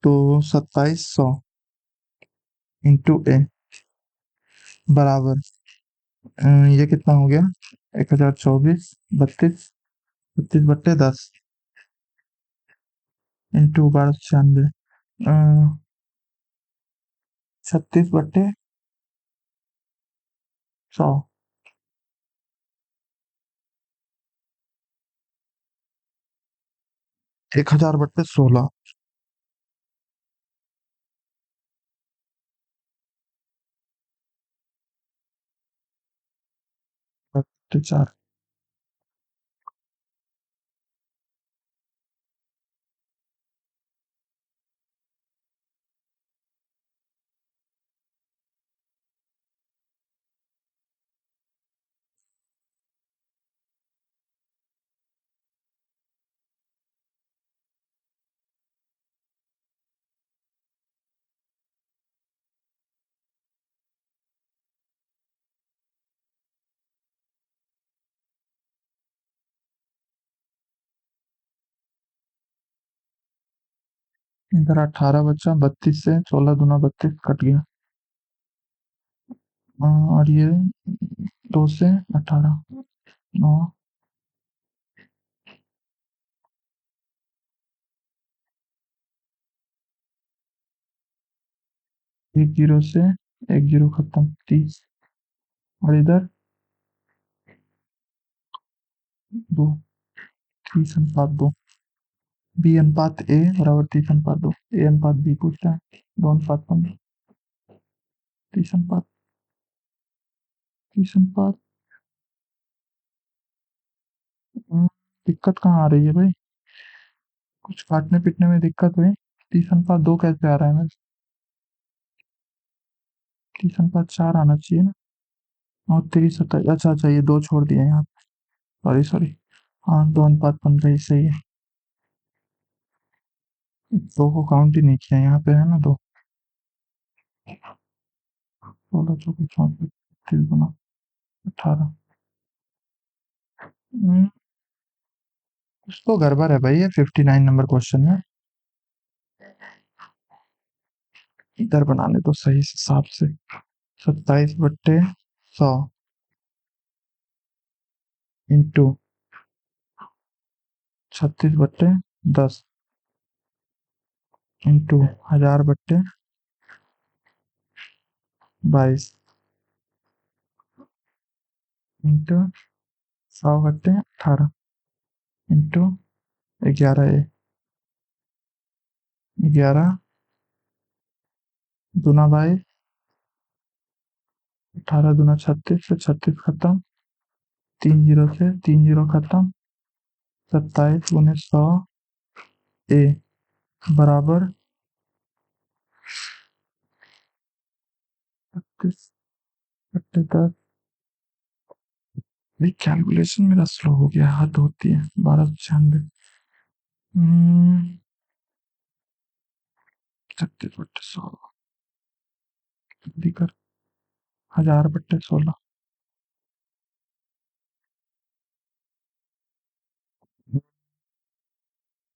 तो 2700 इंटू ए बराबर ये कितना हो गया? 1024 32 32 बट्टे 10 इंटू 1296 36 बट्टे 100 1000 बट्टे 16 बट्टे 4। इधर 18 बचा, 32 से 16 दूना 32 कट गया। और ये 2 से 18 9 एक जीरो से एक जीरो खत्म 30। और इधर 2 30 अनुपात 2 बी अनुपात ए बराबर 30 अनुपात 2 ए अनुपात बी पूछ रहा है 2 अनुपात 15 30 अनुपात 30 अनुपात दिक्कत कहाँ आ रही है भाई? कुछ काटने पीटने में दिक्कत हुई? 30 अनुपात 2 कैसे आ रहा है? मैं 30 अनुपात 4 आना चाहिए ना। और 30 27 अच्छा अच्छा ये 2 छोड़ दिया यहाँ। Sorry sorry. हाँ 2 अनुपात 15 ही सही है। 2 को काउंट ही नहीं किया यहाँ पे है ना 2। 16 चौके 34 30 गुना 18 कुछ तो गड़बड़ है भाई ये 59 नंबर क्वेश्चन में। इधर बनाने तो सही हिसाब से 27 बट्टे 100 इंटू 36 बट्टे 10 इंटू 1000 बट्टे 22 इंटू 100 बट्टे 18 इंटू 11 ए 11 दूना 22 18 दूना 36 से 36 खत्म 3 जीरो से 3 जीरो खत्म 27 गुने 100 ए बराबर 36 बट्टे 10। भाई कैलकुलेशन मेरा स्लो हो गया, हद होती है। 1296 36 बट्टे 100 जल्दी कर 1000 बट्टे 16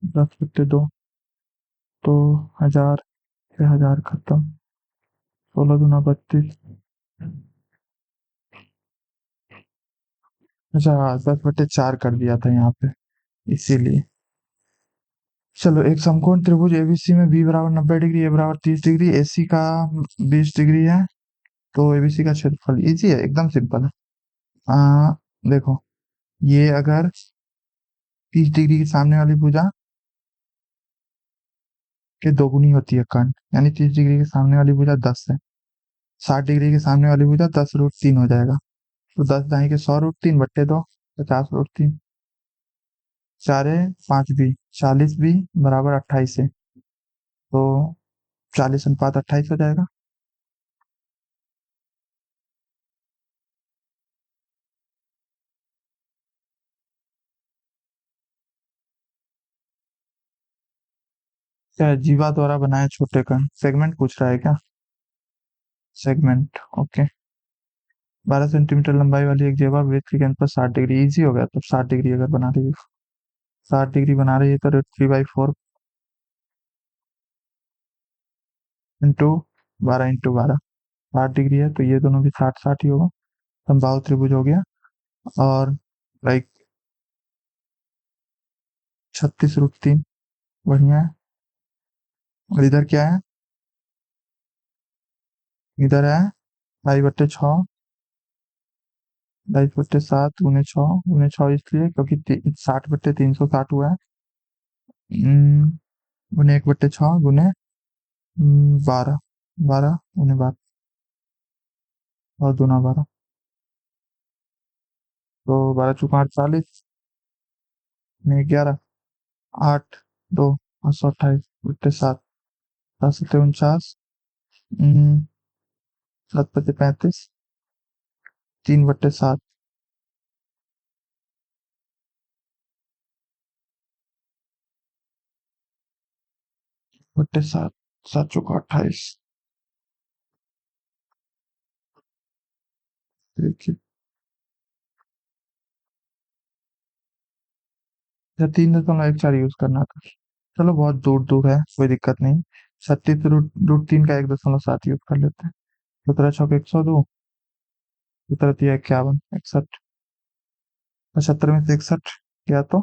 10 बट्टे 2 तो 1000 से 1000 खत्म 16 दूना 32 अच्छा 10/4 कर दिया था यहाँ पे इसीलिए। चलो एक समकोण त्रिभुज एबीसी में बी बराबर 90 डिग्री ए बराबर 30 डिग्री एसी का 20 डिग्री है, तो एबीसी का क्षेत्रफल इजी है एकदम सिंपल है। देखो ये अगर 30 डिग्री की सामने वाली भुजा के दोगुनी होती है कर्ण, यानी 30 डिग्री के सामने वाली भुजा 10 है, 60 डिग्री के सामने वाली भुजा 10√3 हो जाएगा। तो 10 दाई के 100√3 बट्टे 2 50√3 चारे 5 बी 40 बी बराबर 28 है, तो 40 अनुपात 28 हो जाएगा। क्या जीवा द्वारा बनाए छोटे कण सेगमेंट पूछ रहा है क्या? Segment okay. 12 सेंटीमीटर लंबाई वाली एक जेबा वृत्त की केंद्र पर 60 डिग्री इजी हो गया, तो 60 डिग्री अगर बना देगी 60 डिग्री बना रही है तो 3/4 इंटू 12 60 डिग्री है तो ये दोनों भी 60 60 ही होगा। समबाहु त्रिभुज हो गया। और लाइक 36√3 बढ़िया है। और इधर क्या है? इधर है 2/6 2/7 गुने 6 इसलिए क्योंकि 60/360 हुआ है। 1/6 गुने 12 12 गुने 12 और दूना 12 तो 12 × 4 = 48 में 11 8 2 828/7 7 × 7 = 49 7 × 35 3/7 7 7 × 28 देखिए। या 3.14 यूज करना था। चलो बहुत दूर दूर है, कोई दिक्कत नहीं। 36√3 का 1.7 यूज कर लेते हैं। 17 × 6 = 102। 17 × 3 = 51 61 75 में से 61 गया तो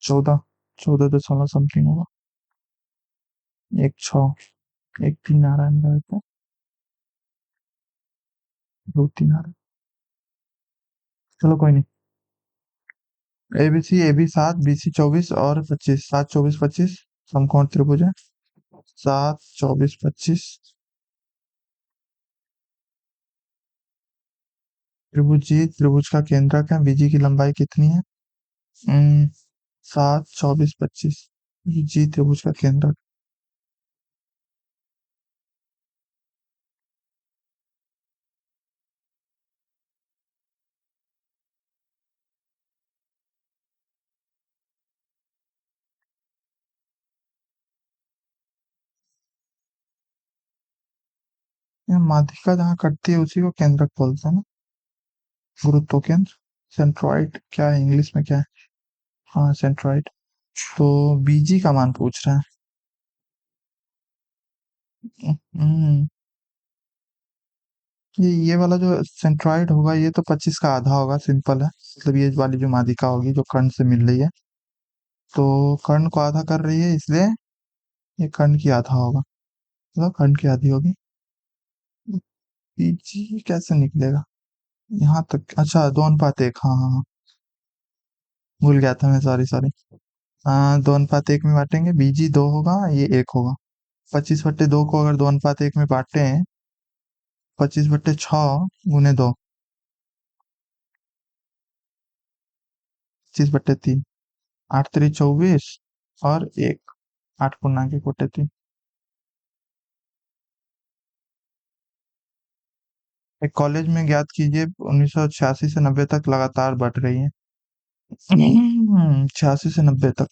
14 14 समथिंग होगा। 1 6 1 3 आ रहा है मेरा तो 2 3 आ रहा है। चलो कोई नहीं। ए बी 7 BC 24 और 25 7 24 25 समकोण त्रिभुज है। 7 24 25 त्रिभुज जी त्रिभुज का केंद्रक है। बीजी की लंबाई कितनी है? 7 24 25 जी त्रिभुज का केंद्रक। यह माध्यिका जहाँ कटती है उसी को केंद्रक बोलते हैं ना। गुरुत्व केंद्र सेंट्रॉइड क्या है इंग्लिश में क्या है? हाँ सेंट्रॉइड। तो बीजी का मान पूछ रहा है। हम्म ये वाला जो सेंट्रॉइड होगा ये तो 25 का आधा होगा। सिंपल है, मतलब ये वाली जो माध्यिका होगी जो कर्ण से मिल रही है तो कर्ण को आधा कर रही है, इसलिए ये कर्ण की आधा होगा, मतलब कर्ण की आधी होगी। बीजी कैसे निकलेगा यहाँ तक? अच्छा 2:1। हाँ हाँ हाँ, भूल गया था मैं, सॉरी सॉरी। 2:1 में बांटेंगे, बीजी 2 होगा, ये 1 होगा। 25/2 को अगर 2:1 में बांटे 25/6 × 2 25/3 8 3 24 और 1 8 पूर्णांक 1/3। एक कॉलेज में ज्ञात कीजिए 1986 से 90 तक लगातार बढ़ रही है। 86 से 90 तक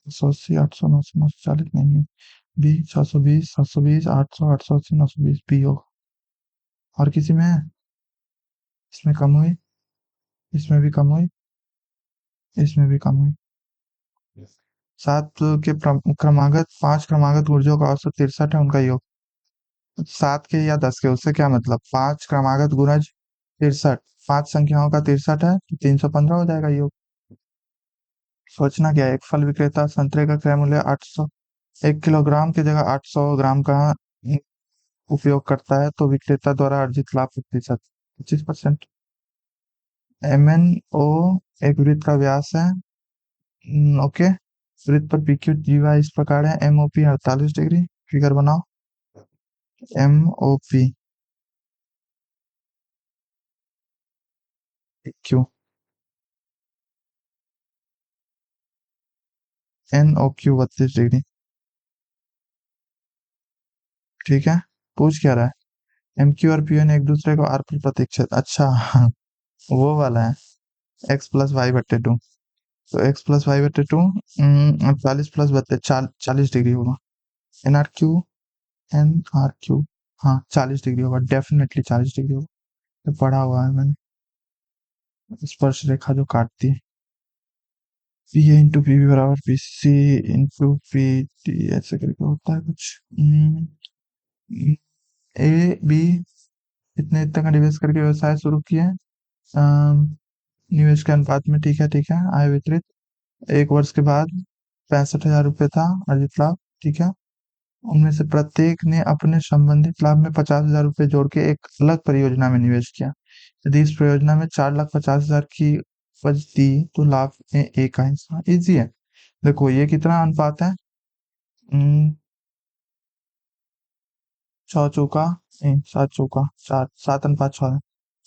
180 800 900 940 नहीं, 20 620 720 800 880 920 बी होगा। और किसी में है? इसमें कम हुई, इसमें भी कम हुई, इसमें भी कम हुई। 7 के क्रमागत 5 क्रमागत ऊर्जाओं का औसत 63 है, उनका योग 7 के या 10 के, उससे क्या मतलब? 5 क्रमागत गुणज 63, 5 संख्याओं का 63 है तो 315 हो जाएगा योग। सोचना क्या है, एक फल विक्रेता संतरे का क्रय मूल्य 800 1 किलोग्राम की जगह 800 ग्राम का उपयोग करता है तो विक्रेता द्वारा अर्जित लाभ प्रतिशत 25%। एम एन ओ एक वृत्त का व्यास है। ओके, वृत्त पर पी क्यू जी वाई इस प्रकार है। M O P 48 degree, figure बनाओ। M O P Q N O Q 32 degree. ठीक है, पूछ क्या रहा है? एम क्यू और पी एन एक दूसरे को आर पर प्रतीक्षित, अच्छा वो वाला है। x+y/2 तो x+y/2 48 + 32 40 डिग्री होगा। N R Q N R Q हाँ 40 डिग्री होगा, डेफिनेटली 40 डिग्री होगा, ये पढ़ा हुआ है मैंने। स्पर्श रेखा जो काटती है। P A into P B बराबर P C into P T ऐसे करके होता है कुछ। ए बी इतने इतने का निवेश करके व्यवसाय शुरू किया है। अम, निवेश के अनुपात में, ठीक है, आय वितरित। 1 वर्ष के बाद 65,000 रुपए था अर्जित लाभ, ठीक है। उनमें से प्रत्येक ने अपने संबंधित लाभ में 50,000 रुपए जोड़ के एक अलग परियोजना में निवेश किया। यदि इस परियोजना में 4,50,000 की उपज दी तो लाभ में एक का हिस्सा। इजी है। देखो ये कितना अनुपात है। हम्म, छह चौका, नहीं, सात चौका चार, 7:6 है।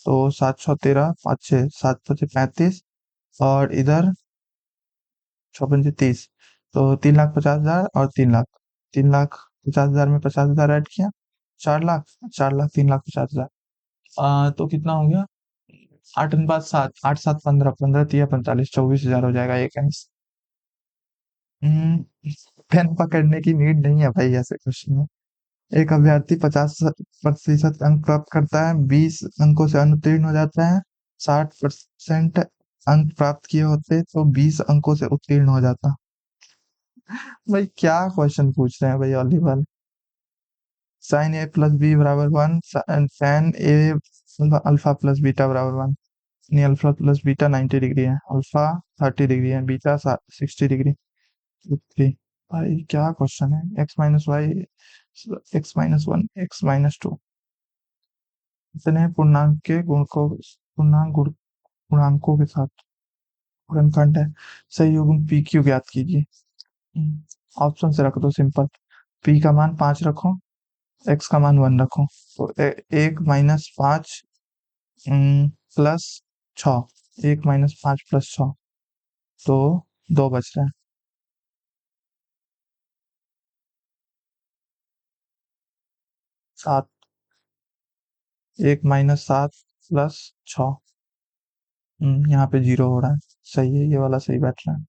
तो 7 6 13, 5 6, 7 5 35, और इधर 6 5 30। तो 3,50,000 और 3 लाख। 3,50,000 में 50,000 ऐड किया, 4 लाख। 4 लाख, 3,50,000। तो कितना हो गया? 8:7, 8 7 15, 15 3 45, 24,000 हो जाएगा एक आंसर। पेन पकड़ने की नीड नहीं है भाई ऐसे क्वेश्चन में। एक अभ्यर्थी 50% अंक प्राप्त करता है, 20 अंकों से अनुत्तीर्ण हो जाता है। 60% अंक प्राप्त किए होते तो 20 अंकों से उत्तीर्ण हो जाता। भाई क्या क्वेश्चन पूछ रहे हैं भाई ओलिवर। साइन ए प्लस बी बराबर 1, tan ए अल्फा प्लस बीटा बराबर 1। नहीं, अल्फा प्लस बीटा 90 डिग्री है, अल्फा 30 डिग्री है, बीटा 60 डिग्री। थ्री। भाई क्या क्वेश्चन है? X minus Y, x-1, x-2 इतने पूर्णांक के पूर्णांकों के साथ गुणनखंड है। सही युग्म पी क्यू ज्ञात कीजिए। ऑप्शन से रख दो सिंपल। पी का मान 5 रखो, एक्स का मान 1 रखो। तो 1 - 5 प्लस 6, 1 - 5 + 6, तो 2 बच रहा है। 7, 1 - 7 + 6। यहाँ पे 0 हो रहा है। सही है, ये वाला सही बैठ रहा है।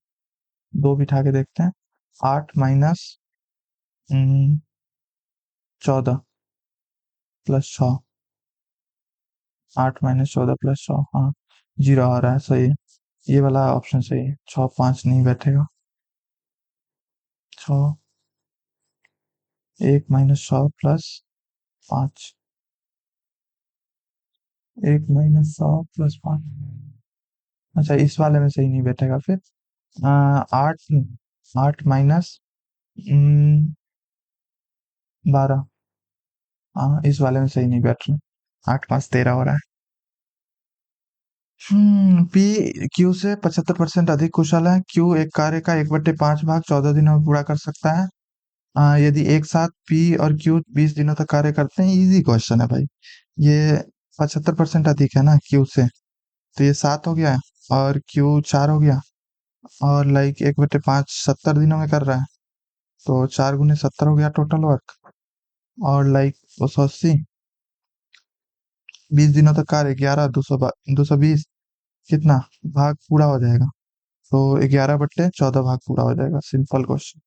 2 बिठा के देखते हैं। 8 माइनस 14 + 6। 8 - 14 + 6, हाँ, 0 आ रहा है। सही है, ये वाला ऑप्शन सही है। 6 5 नहीं बैठेगा। 6, 1 - 6 + 5, 1 - 6 + 5। अच्छा, इस वाले में सही नहीं बैठेगा फिर। 8, 8 माइनस 12। हाँ, इस वाले में सही नहीं बैठ रहा। 8 5 13 हो रहा है। पी क्यू से 75% अधिक कुशल है। क्यू एक कार्य का 1/5 भाग 14 दिनों में पूरा कर सकता है। यदि एक साथ पी और क्यू 20 दिनों तक कार्य करते हैं। इजी क्वेश्चन है भाई। ये 75% अधिक है ना क्यू से, तो ये 7 हो गया, और क्यू 4 हो गया। और लाइक 1/5 70 दिनों में कर रहा है, तो 4 × 70 हो गया टोटल वर्क। और लाइक 280, 20 दिनों तक कार्य, 11 220, कितना भाग पूरा हो जाएगा? तो 11/14 भाग पूरा हो जाएगा। Simple question.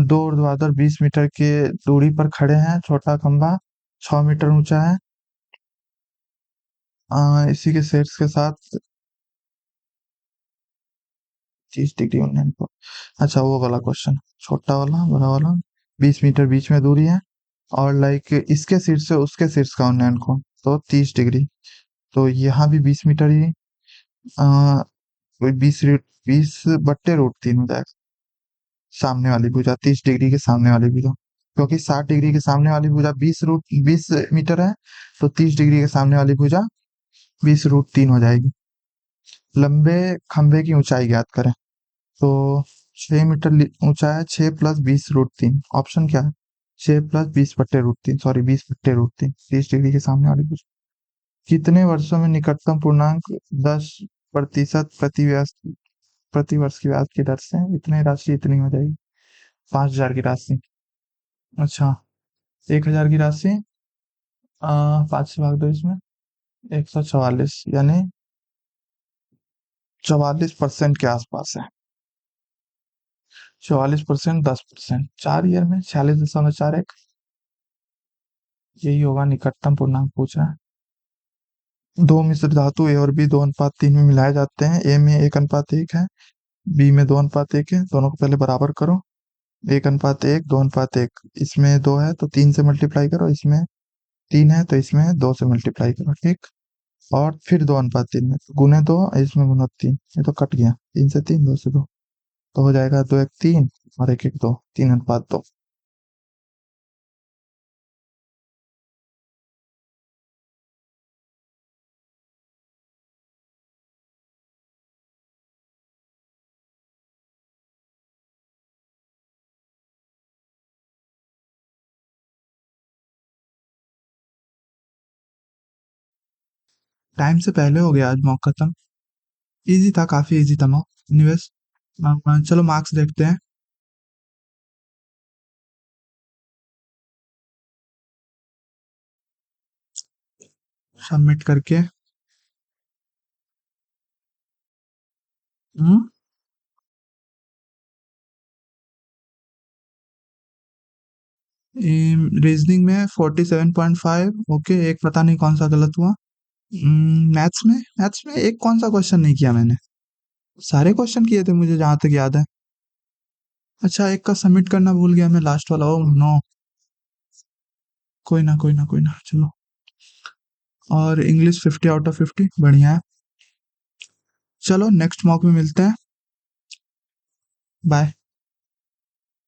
दो ऊर्ध्वाधर 20 मीटर के दूरी पर खड़े हैं। छोटा खंभा 6 मीटर ऊंचा है। इसी के सेट्स के साथ 30 डिग्री उन्नयन को। अच्छा, वो वाला क्वेश्चन, छोटा वाला बड़ा वाला। 20 मीटर बीच में दूरी है, और लाइक इसके शीर्ष से उसके शीर्ष का उन्नयन कोण तो 30 डिग्री। तो यहाँ भी 20 मीटर ही, आ, 20/√3 हो जाएगा। सामने वाली भुजा 30 डिग्री के सामने वाली भुजा, क्योंकि 60 डिग्री के सामने वाली भुजा 20 मीटर है, तो 30 डिग्री के सामने वाली भुजा 20/3 हो जाएगी। लंबे खंभे की ऊंचाई ज्ञात करें। तो 6 मीटर ऊंचा है। 6 + 20/3, ऑप्शन क्या है? 6 + 20/√3, सॉरी 20/√3, 30 डिग्री के सामने वाली भुजा। कितने वर्षों में निकटतम पूर्णांक 10% प्रति वर्ष की ब्याज की दर से इतनी राशि इतनी हो जाएगी? 5,000 की राशि। अच्छा, 1,000 की राशि 5 से भाग दो इसमें, 144, यानी 44% के आसपास है। 44%, 10%, 4 ईयर में 46.41, यही होगा निकटतम पूर्णांक पूछ रहा है। दो मिश्र धातु ए और बी 2:3 में मिलाए जाते हैं। ए में 1:1 है, बी में 2:1 है। दोनों को पहले बराबर करो। 1:1, 2:1। इसमें 2 है तो 3 से मल्टीप्लाई करो, इसमें 3 है तो इसमें 2 से मल्टीप्लाई करो, ठीक। और फिर 2:3 में गुने 2, इसमें गुना 3। ये तो कट गया, 3 से 3, 2 से 2, तो हो जाएगा 2 1 3 और 1 1 2, 3:2। टाइम से पहले हो गया आज मॉक खत्म। इजी था, काफी इजी था मॉक। एनीवेज, चलो मार्क्स देखते हैं। सबमिट करके। रीजनिंग में 47.5। ओके, एक पता नहीं कौन सा गलत हुआ। मैथ्स में एक कौन सा क्वेश्चन नहीं किया मैंने? सारे क्वेश्चन किए थे मुझे जहां तक याद है। अच्छा, एक का सबमिट करना भूल गया मैं, लास्ट वाला। Oh no. कोई ना, कोई ना, कोई ना, चलो। और इंग्लिश 50/50, बढ़िया है। चलो नेक्स्ट मॉक में मिलते हैं। बाय।